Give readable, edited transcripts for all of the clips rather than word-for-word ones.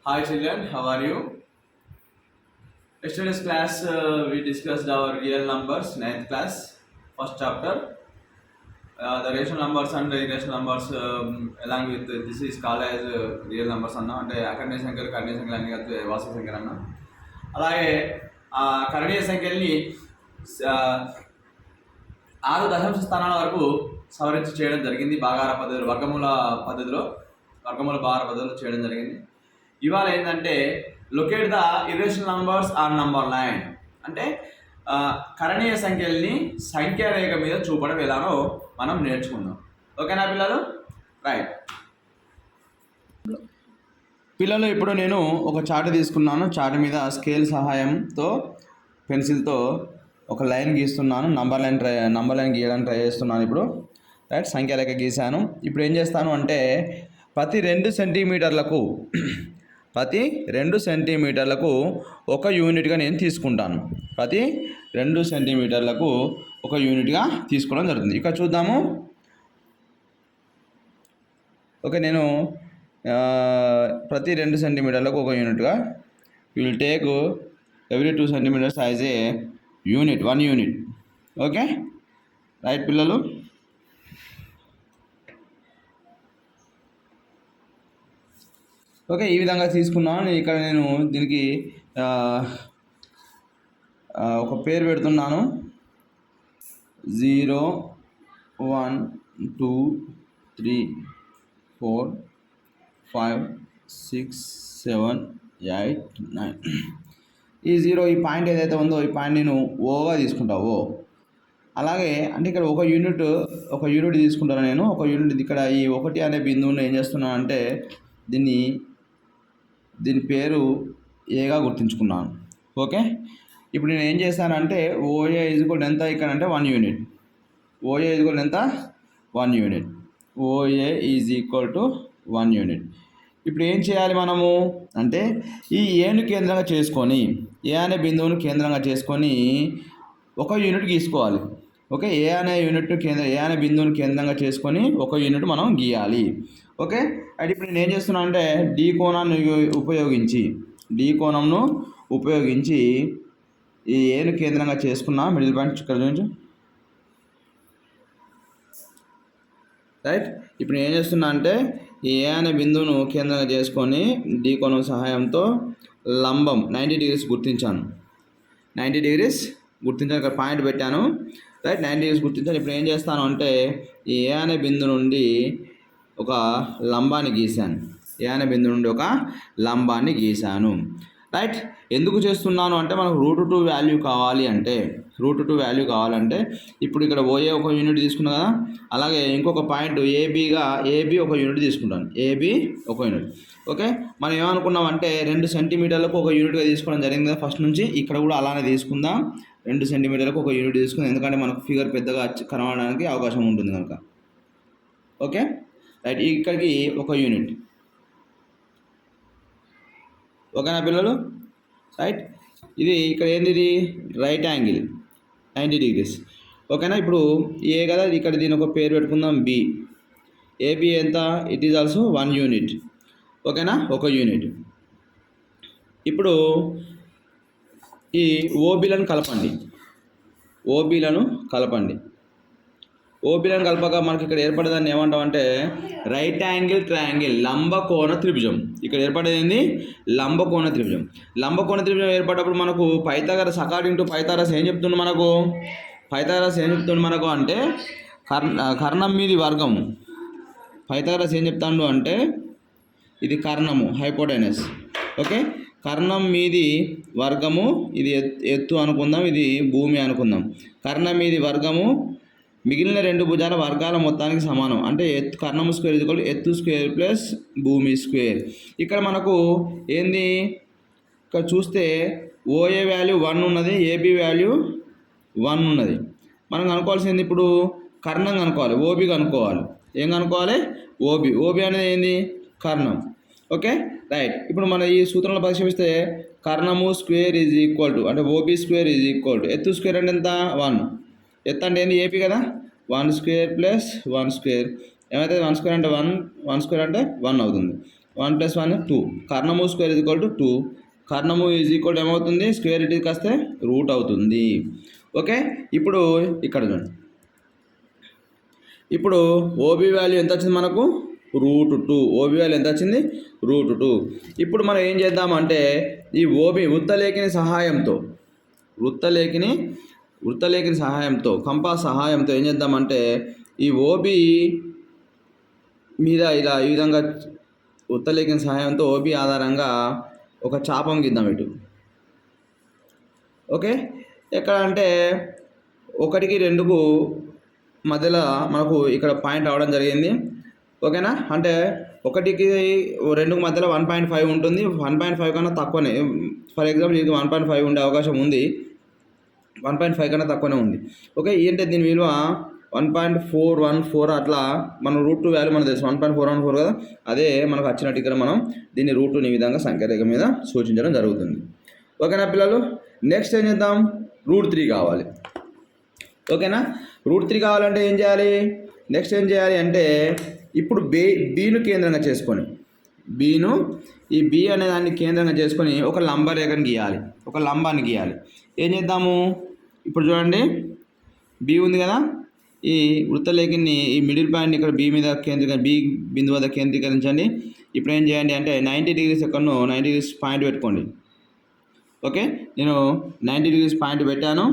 Hi children, how are you? Yesterday's class we discussed our real numbers, ninth class, first chapter. The rational numbers and irrational numbers along with this is called as real numbers అంటే అకర్ణీయ సంఖ్యలు కర్ణీయ సంఖ్యలు అన్ని కలిపి వాస్తవ సంఖ్యలు అన్న. అలాగే కర్ణీయ సంఖ్యల్ని 6 దశాంశ స్థానాల వరకు సవరించి చేయడం జరిగింది. భాగాహార పద్ధతిలో వర్గమూల భాగాహార పద్ధతిలో చేయడం జరిగింది. ఇవాళ ఏంటంటే locate the irrational numbers on number line అంటే కరణీయ సంఖ్యల్ని సంఖ్యారేఖ మీద చూపడం ఎలానో మనం నేర్చుకుందాం. ఓకేనా పిల్లలు? రైట్ పిల్లలు, ఇప్పుడు నేను ఒక చార్ట్ తీసుకున్నాను. చార్ట్ మీద స్కేల్ సహాయంతో పెన్సిల్తో ఒక లైన్ గీస్తున్నాను. నంబర్ లైన్ గీయడానికి ట్రై చేస్తున్నాను. ఇప్పుడు రైట్ సంఖ్యారేఖ గీశాను. ఇప్పుడు ఏం చేస్తాను అంటే ప్రతి 2 సెంటీమీటర్లకు ఒక యూనిట్గా నేను తీసుకుంటాను. ప్రతి 2 సెంటీమీటర్లకు ఒక యూనిట్గా తీసుకోవడం జరుగుతుంది. ఇక్కడ చూద్దాము. ఓకే, నేను ప్రతి 2 సెంటీమీటర్లకు ఒక యూనిట్గా will take every 2 centimetres as a unit, 1 unit. Okay right పిల్లలు. ఓకే, ఈ విధంగా తీసుకున్నాను. ఇక్కడ నేను దీనికి ఒక పేరు పెడుతున్నాను. 0 1 2 3 4 5 6 7 8 9. ఈ 0 ఈ పాయింట్ ఏదైతే ఉందో ఈ పాయింట్ నేను ఓగా తీసుకుంటావు. అలాగే అంటే ఇక్కడ ఒక యూనిట్ తీసుకుంటాను నేను. ఒక యూనిట్ ఇక్కడ ఈ 1 అనే బిందువును ఏం చేస్తున్నాను అంటే దీని పేరు ఏగా గుర్తుంచుకున్నాను. ఓకే, ఇప్పుడు నేను ఏం చేశానంటే ఓఏ ఈజ్వల్ ఎంత ఇక్కడ అంటే 1 యూనిట్. ఓఏ ఈజ్వల్ ఎంత? 1 unit. O A is equal to 1 unit. ఇప్పుడు ఏం చేయాలి మనము అంటే ఈ ఏను కేంద్రంగా చేసుకొని, ఏ అనే బిందువును కేంద్రంగా చేసుకొని ఒక యూనిట్ గీసుకోవాలి. ఓకే, ఏ అనే బిందువును కేంద్రంగా చేసుకొని ఒక యూనిట్ మనం గీయాలి. ఓకే, అయితే ఇప్పుడు నేను ఏం చేస్తున్నా అంటే డి కోణంను ఉపయోగించి ఈ ఏను కేంద్రంగా చేసుకున్నా. మిడిల్ పాయింట్ ఇక్కడ చూపించు. రైట్, ఇప్పుడు నేను ఏం చేస్తున్నా అంటే ఈ ఏ అనే బిందువును కేంద్రంగా చేసుకొని డి కోణం సహాయంతో లంబం 90 డిగ్రీస్ గుర్తించాను. 90 డిగ్రీస్ గుర్తించాను, ఇక్కడ పాయింట్ పెట్టాను. రైట్, 90 డిగ్రీస్ గుర్తించాను. ఇప్పుడు ఏం చేస్తాను అంటే ఈ ఏ అనే బిందు నుండి ఒక లంబాన్ని గీశాను. రైట్, ఎందుకు చేస్తున్నాను అంటే మనకు √2 వాల్యూ కావాలి అంటే ఇప్పుడు ఇక్కడ ఓఏ ఒక యూనిట్ తీసుకున్నా కదా, అలాగే ఇంకొక పాయింట్ ఏబి ఒక యూనిట్ తీసుకుంటాను. ఏబి ఒక యూనిట్. ఓకే, మనం ఏమనుకున్నామంటే 2 సెంటీమీటర్లకు ఒక యూనిట్గా తీసుకోవడం జరిగింది కదా ఫస్ట్ నుంచి. ఇక్కడ కూడా అలానే తీసుకుందాం. 2 సెంటీమీటర్లకు ఒక యూనిట్ తీసుకుందాం, ఎందుకంటే మనకు ఫిగర్ పెద్దగా కనబడడానికి అవకాశం ఉంటుంది కనుక. ఓకే రైట్, ఇక్కడికి ఒక యూనిట్. ఓకేనా పిల్లలు? రైట్, ఇది ఇక్కడ ఏంది? Right angle 90 degrees. ఓకేనా, ఇప్పుడు ఏ కదా ఇక్కడ దీని ఒక పేరు పెట్టుకుందాం, బి. ఏబి ఎంత? It is also 1 unit. ఓకేనా, ఒక యూనిట్. ఇప్పుడు ఈ ఓబీలను కలపండి. ఓబీలను కలపక మనకి ఇక్కడ ఏర్పడేదాన్ని ఏమంటామంటే రైట్ యాంగిల్ ట్రయాంగిల్, లంబకోణ త్రిభుజం. ఇక్కడ ఏర్పడేది ఏంది? లంబకోణ త్రిభుజం. ఏర్పడేటప్పుడు మనకు పైథాగరస్, అకార్డింగ్ టు పైథాగరస్ ఏం చెప్తుంది మనకు అంటే కర్ణం మీది వర్గము. పైథాగరస్ ఏం చెప్తాడు అంటే ఇది కర్ణము, హైపోటెనస్. ఓకే, కర్ణం మీది వర్గము, ఇది ఎత్తు అనుకుందాం, ఇది భూమి అనుకుందాం. కర్ణం మీది వర్గము మిగిలిన 2 భుజాల వర్గాల మొత్తానికి సమానం. అంటే కర్ణము స్క్వేర్ ఈక్వల్ ఎత్తు స్క్వేర్ ప్లస్ భూమి స్క్వేర్. ఇక్కడ మనకు ఏంది? ఇక్కడ చూస్తే ఓఏ వాల్యూ 1 ఉన్నది, ఏబి వాల్యూ 1 ఉన్నది. మనం కనుక్కోవాల్సింది ఇప్పుడు కర్ణం కనుక్కోవాలి, ఓబి కనుక్కోవాలి. ఏం కనుక్కోవాలి? ఓబి అనేది ఏంది? కర్ణం. ఓకే రైట్, ఇప్పుడు మన ఈ సూత్రంలో పరిశీలిస్తే కర్ణము స్క్వేర్ ఈజ్ ఈక్వల్ టు అంటే OB square is equal to ఎత్తు స్క్వేర్ అంటే ఎంత? 1. ఎత్తు అంటే ఏంది? ఏపీ కదా, 1 స్క్వేర్ ప్లస్ 1 స్క్వేర్. ఏమవుతుంది? 1 స్క్వేర్ అంటే 1 స్క్వేర్ అంటే 1 అవుతుంది. 1 + 1 2. కర్ణము స్క్వేర్ ఈజ్ ఈక్వల్ టు 2. కర్ణము ఈజ్ ఈక్వల్ ఏమవుతుంది, స్క్వేర్ ఇటుకి వస్తే రూట్ అవుతుంది. ఓకే, ఇప్పుడు ఇక్కడ చూడండి. ఇప్పుడు ఓబీ వాల్యూ ఎంత వచ్చింది మనకు, √2. ఓబీ వాల్యూ ఎంత వచ్చింది, √2. ఇప్పుడు మనం ఏం చేద్దామంటే ఈ ఓబీ వృత్తలేఖిని సహాయంతో కంపాస్ సహాయంతో ఏం చేద్దామంటే ఈ ఓబీ మీద ఇలా ఈ విధంగా వృత్తలేఖిని సహాయంతో ఓబీ ఆధారంగా ఒక చాపం గీద్దాం ఇటు. ఓకే, ఎక్కడ అంటే 1కి 2కు మధ్యలో మనకు ఇక్కడ పాయింట్ రావడం జరిగింది. ఓకేనా, అంటే 1కి 2కు మధ్యలో 1.5 ఉంటుంది. 1.5 కన్నా తక్కువనే, ఫర్ ఎగ్జాంపుల్ ఇది 1.5 ఉండే అవకాశం ఉంది. 1.5 కన్నా తక్కువనే ఉంది. ఓకే, ఏంటంటే దీని విలువ 1.414 అట్లా మనం √2 వాల్యూ మనకు తెలుసు 1.414 కదా, అదే మనకు వచ్చినట్టు ఇక్కడ మనం దీన్ని √2ని ఈ విధంగా సంఖ్యారేఖ మీద సూచించడం జరుగుతుంది. ఓకేనా పిల్లలు, నెక్స్ట్ ఏం చేద్దాం, √3 కావాలి. ఓకేనా, √3 కావాలంటే ఏం చేయాలి, నెక్స్ట్ ఏం చేయాలి అంటే ఇప్పుడు బీను కేంద్రంగా చేసుకొని ఈ బి అనే దాన్ని కేంద్రంగా చేసుకొని ఒక లంబరేఖను గీయాలి, ఒక లంబాన్ని గీయాలి. ఏం చేద్దాము, ఇప్పుడు చూడండి బి ఉంది కదా, ఈ వృత్తలేఖని ఈ మిడిల్ పాయింట్ ఇక్కడ బి మీద బి బిందు వద్ద కేంద్రీకరించండి. ఇప్పుడు ఏం చేయండి అంటే 90 డిగ్రీస్ ఎక్కడనో 90 డిగ్రీస్ పాయింట్ పెట్టుకోండి. ఓకే, నేను 90 డిగ్రీస్ పాయింట్ పెట్టాను,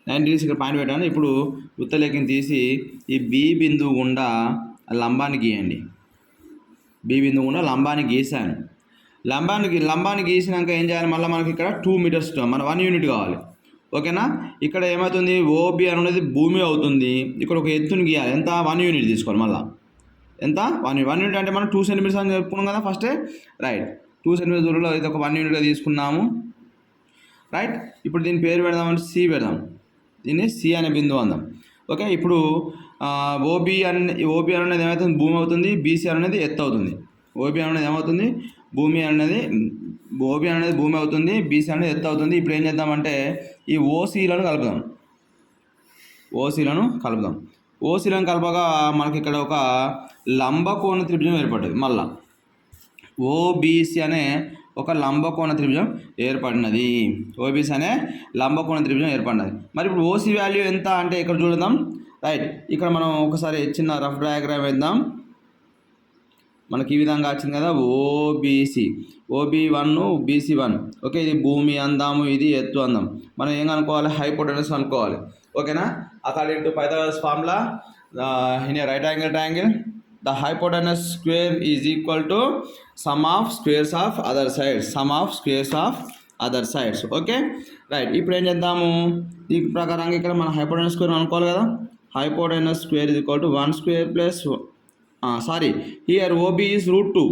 90 డిగ్రీస్ ఇక్కడ పాయింట్ పెట్టాను. ఇప్పుడు వృత్తలేఖని తీసి ఈ బి బిందువు గుండా లంబాన్ని గీయండి. బి బిందువు గుండా లంబాన్ని గీసాను. లంబాన్ని గీసినాక ఏం చేయాలి, మళ్ళీ మనకి ఇక్కడ 2 మీటర్స్ మన 1 యూనిట్ కావాలి. ఓకేనా, ఇక్కడ ఏమవుతుంది, ఓబి అనేది భూమి అవుతుంది. ఇక్కడ ఒక ఎత్తుని గీయాలి, ఎంత, 1 యూనిట్ తీసుకోవాలి. మళ్ళీ ఎంత, 1 యూనిట్ అంటే మనం 2 సెంటీమీటర్స్ అని చెప్పుకున్నాం కదా ఫస్టే. రైట్, 2 సెంటీమీటర్ దూరంలో అయితే ఒక 1 యూనిట్గా తీసుకున్నాము. రైట్, ఇప్పుడు దీని పేరు పెడదామంటే సి పెడదాం, దీన్ని సి అనే బిందువు అందాం. ఓకే, ఇప్పుడు ఓబి అనేది ఏమవుతుంది, భూమి అవుతుంది. బీసీ అనేది ఎత్తు అవుతుంది. ఓబి అనేది ఏమవుతుంది, ఓబి అనేది భూమి అవుతుంది. బీసీ అనేది ఎత్తు అవుతుంది. ఇప్పుడు ఏం చేద్దామంటే ఈ ఓసీలను కలుపుదాం. ఓసీలను కలపగా మనకి ఇక్కడ ఒక లంబకోణ త్రిభుజం ఏర్పడుతుంది. మళ్ళా ఓబీసీ అనే ఒక లంబకోణ త్రిభుజం ఏర్పడినది. మరి ఇప్పుడు ఓసీ వాల్యూ ఎంత అంటే ఇక్కడ చూద్దాం. రైట్, ఇక్కడ మనం ఒకసారి చిన్న రఫ్ డయాగ్రామ్ వేద్దాం. మనకి ఈ విధంగా వచ్చింది కదా, OB1 BC1. ఓకే, ఇది భూమి అందాము, ఇది ఎత్తు అందాం. మనం ఏం అనుకోవాలి, హైపోటెనస్ అనుకోవాలి. ఓకేనా, according to Pythagoras formula in a right angle triangle the hypotenuse square is equal to sum of squares of other sides. Okay, right, ఇప్పుడు ఏం చేద్దాము, ఈ ప్రకారంగా ఇక్కడ మనం హైపోటెనస్ స్క్వేర్ అనుకోవాలి కదా. Hypotenuse square is equal to 1 square plus here OB is √2.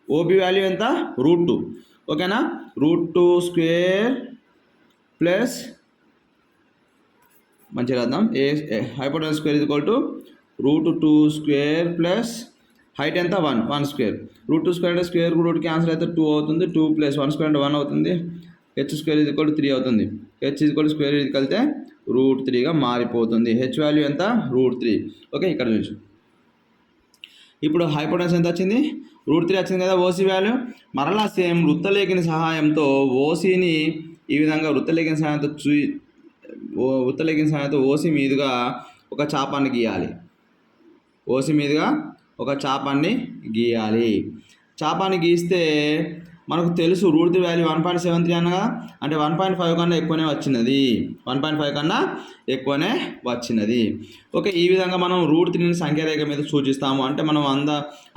OB value ఎంత, √2. ఓకేనా, √2 స్క్వేర్ ప్లస్ మంచిగా రాద్దాం, hypotenuse square is equal to √2 square plus height ఎంత, 1 స్క్వేర్. √2 స్క్వేర్ అంటే స్క్వేర్ రూట్ క్యాన్సిల్ అయితే 2 అవుతుంది. 2 + 1 స్క్వేర్ అంటే 1 అవుతుంది. h square is equal to 3 అవుతుంది. h is equal to square ఇది కలితే √3గా మారిపోతుంది. h వాల్యూ ఎంత, √3. ఓకే, ఇక్కడ చూసి ఇప్పుడు హైపోటెనస్ ఎంత వచ్చింది, √3 వచ్చింది కదా ఓసీ వాల్యూ. మరలా సేమ్ వృత్తలేఖని సహాయంతో ఓసీని ఈ విధంగా వృత్తలేఖని సహాయంతో ఓసీ మీదుగా ఒక చాపాన్ని గీయాలి. చాపాన్ని గీస్తే మనకు తెలుసు √3 వాల్యూ 1.73 అనగా, అంటే 1.5 కన్నా ఎక్కువనే వచ్చినది. ఓకే, ఈ విధంగా మనం √3ని సంఖ్యారేఖ మీద సూచిస్తాము. అంటే మనం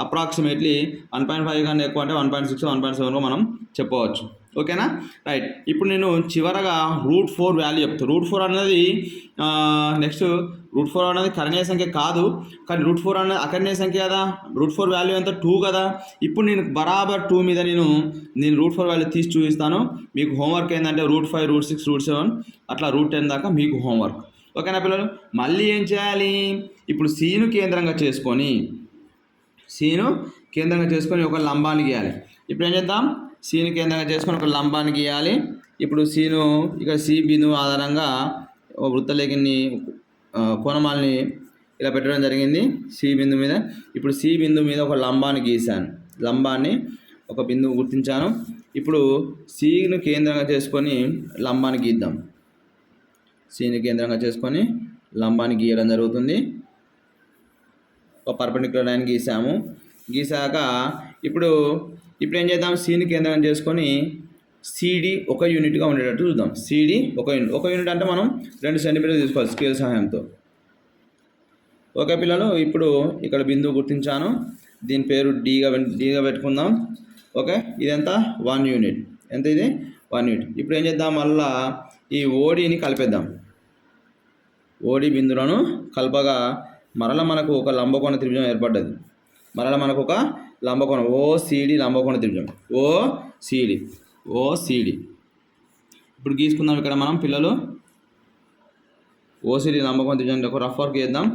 అప్రాక్సిమేట్లీ 1.5 కన్నా ఎక్కువ అంటే 1.6 1.7గా మనం చెప్పవచ్చు. ఓకేనా, రైట్, ఇప్పుడు నేను చివరగా √4 వాల్యూ చెప్తాను. √4 అనేది నెక్స్ట్ √4 అనేది కరణీయ సంఖ్య కాదు, కానీ √4 అనేది అకరణీయ సంఖ్య కదా. √4 వాల్యూ ఎంత, 2 కదా. ఇప్పుడు నేను బరాబర్ 2 మీద నేను √4 వాల్యూ తీసి చూపిస్తాను. మీకు హోంవర్క్ ఏంటంటే √5 √6 √7 అట్లా √10 దాకా మీకు హోంవర్క్. ఓకేనా పిల్లలు, మళ్ళీ ఏం చేయాలి, ఇప్పుడు సీను కేంద్రంగా చేసుకొని ఒక లంబాన్ని గీయాలి. ఇప్పుడు ఏం చేద్దాం, సీను కేంద్రంగా చేసుకొని ఒక లంబాన్ని గీయాలి. ఇప్పుడు సీను ఇక్కడ సి బిందువు ఆధారంగా వృత్తలేఖని కోణమాలని ఇలా పెట్టడం జరిగింది సి బిందు మీద. ఇప్పుడు సి బిందు మీద ఒక లంబాన్ని గీశాను, లంబాన్ని ఒక బిందువు గుర్తించాను. ఇప్పుడు సిను కేంద్రంగా చేసుకొని లంబాన్ని గీద్దాం. సిని కేంద్రంగా చేసుకొని లంబాన్ని గీయడం జరుగుతుంది. ఒక పర్పెండిక్యులర్ లైన్ గీసాము. గీసాక ఇప్పుడు ఏం చేద్దాం, సిని కేంద్రంగా చేసుకొని సిడి ఒక యూనిట్గా ఉండేటట్టు చూద్దాం. సిడి ఒక యూనిట్ అంటే మనం 2 సెంటీమీటర్లు తీసుకోవాలి స్కేల్ సహాయంతో. ఓకే పిల్లలు, ఇప్పుడు ఇక్కడ బిందువు గుర్తించాను, దీని పేరు డీగా పెట్టుకుందాం. ఓకే, ఇదంతా 1 యూనిట్. ఎంత ఇది? 1 యూనిట్. ఇప్పుడు ఏం చేద్దాం, మళ్ళా ఈ ఓడిని కలిపేద్దాం. ఓడి బిందువులను కలపగా మరలా మనకు ఒక లంబకోణ త్రిభుజం ఏర్పడ్డది. మరలా మనకు ఒక లంబకోణం ఓసిడి లంబకోణ త్రిభుజం ఓసిడి. ఇప్పుడు గీసుకుందాం ఇక్కడ మనం పిల్లలు. ఓసిడి లంబకోణ త్రిభుజం ఒక రఫ్ వర్క్ చేద్దాం.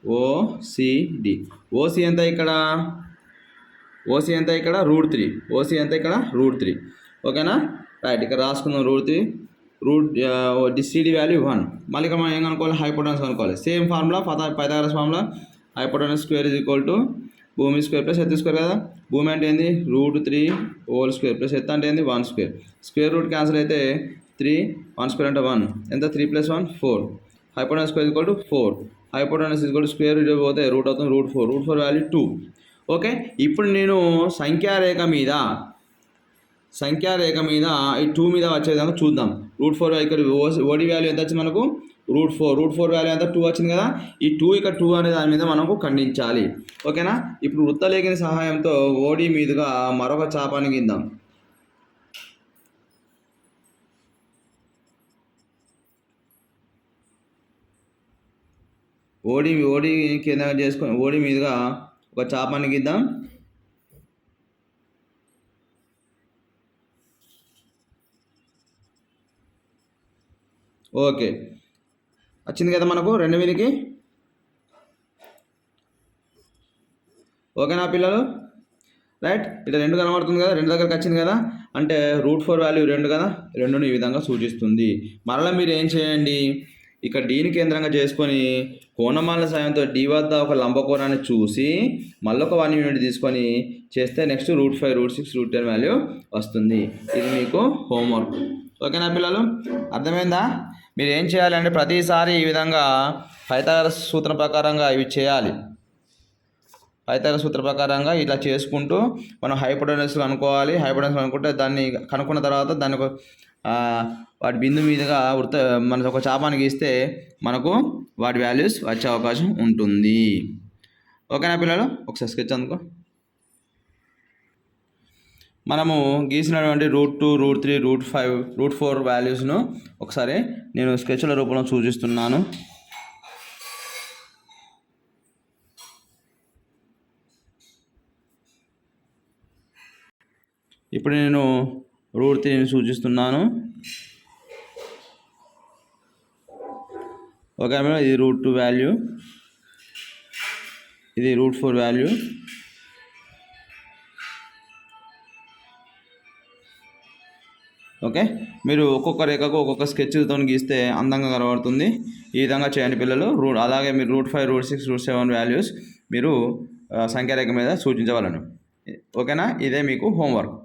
ఓసిడి. ఓసి ఎంత ఇక్కడ? √3. ఓసి ఎంత ఇక్కడ? √3. ఓకేనా? రైట్, ఇక్కడ రాసుకుందాం √3. CD value 1. మళ్ళీ ఇక్కడ మనం ఏం కనుక్కోవాలి? హైపోటెనస్ కనుక్కోవాలి. Same formula, Pythagoras formula. Hypotenuse square is equal to భూమి స్క్వేర్ ప్లస్ ఎత్తు స్క్వేర్ కదా. భూమి అంటే ఏంది? √3 హోల్ స్క్వేర్ ప్లస్ ఎత్తు అంటే ఏంది? 1 స్క్వేర్. స్క్వేర్ రూట్ క్యాన్సిల్ అయితే 3, 1 స్క్వేర్ అంటే 1. ఎంత? 3 + 1 4. Hypotenuse square is equal to 4. Hypotenuse is equal to square root పోతే రూట్ అవుతుంది √4 వాల్యూ 2. ఓకే, ఇప్పుడు నేను సంఖ్యారేఖ మీద ఈ 2 మీద వచ్చే విధంగా చూద్దాం. √4 ఇక్కడ ఓడి వాల్యూ ఎంత వచ్చింది మనకు? √4 వాల్యూ ఎంత? 2 వచ్చింది కదా. ఈ 2 ఇక్కడ 2 అనే దాని మీద మనకు ఖండించాలి. ఓకేనా? ఇప్పుడు వృత్తలేఖని సహాయంతో ఓడి మీదుగా మరొక చాపాన్ని గీద్దాం. ఓడి కేంద్రంగా చేసుకొని ఓడి మీదుగా ఒక చాపాన్ని గీద్దాం. ఓకే, వచ్చింది కదా మనకు 2 మీదకి. ఓకేనా పిల్లలు? రైట్, ఇట్లా 2 కనబడుతుంది కదా, 2 దగ్గరకు వచ్చింది కదా, అంటే √4 వాల్యూ 2 కదా. 2ను ఈ విధంగా సూచిస్తుంది. మరలా మీరు ఏం చేయండి, ఇక్కడ డీని కేంద్రంగా చేసుకొని కోణమాల సాయంతో డి వద్ద ఒక లంబకోణాన్ని చూసి మళ్ళీ ఒక 1 యూనిట్ తీసుకొని చేస్తే నెక్స్ట్ √5, √6, √10 వాల్యూ వస్తుంది. ఇది మీకు హోంవర్క్. ఓకేనా పిల్లలు? అర్థమైందా? మీరు ఏం చేయాలంటే ప్రతిసారి ఈ విధంగా పైథాగరస్ సూత్రం ప్రకారంగా ఇవి చేయాలి. పైథాగరస్ సూత్రం ప్రకారంగా ఇలా చేసుకుంటూ మనం హైపోటెనస్ కనుక్కోవాలి. హైపోటెనస్ కనుక్కుంటే దాన్ని కనుక్కున్న తర్వాత దాన్ని వాటి బిందు మీదుగా మన ఒక చాపాన్ని గీస్తే మనకు వాటి వాల్యూస్ వచ్చే అవకాశం ఉంటుంది. ఓకేనా పిల్లలు? ఒకసారి స్కెచ్ అందుకో. మనము గీసినటువంటి √2, √3, √5, √4 వాల్యూస్ను ఒకసారి నేను స్కెచ్ల రూపంలో సూచిస్తున్నాను. ఇప్పుడు నేను √3ని సూచిస్తున్నాను. ఓకే మేడం, ఇది √2 వాల్యూ, ఇది √4 వాల్యూ. ఓకే, మీరు ఒక్కొక్క రేఖకు ఒక్కొక్క స్కెచ్తో గీస్తే అందంగా కనబడుతుంది. ఈ విధంగా చేయండి పిల్లలు. అలాగే మీరు √5, √6, √7 వాల్యూస్ మీరు సంఖ్యారేఖ మీద సూచించవలను. ఓకేనా? ఇదే మీకు హోంవర్క్.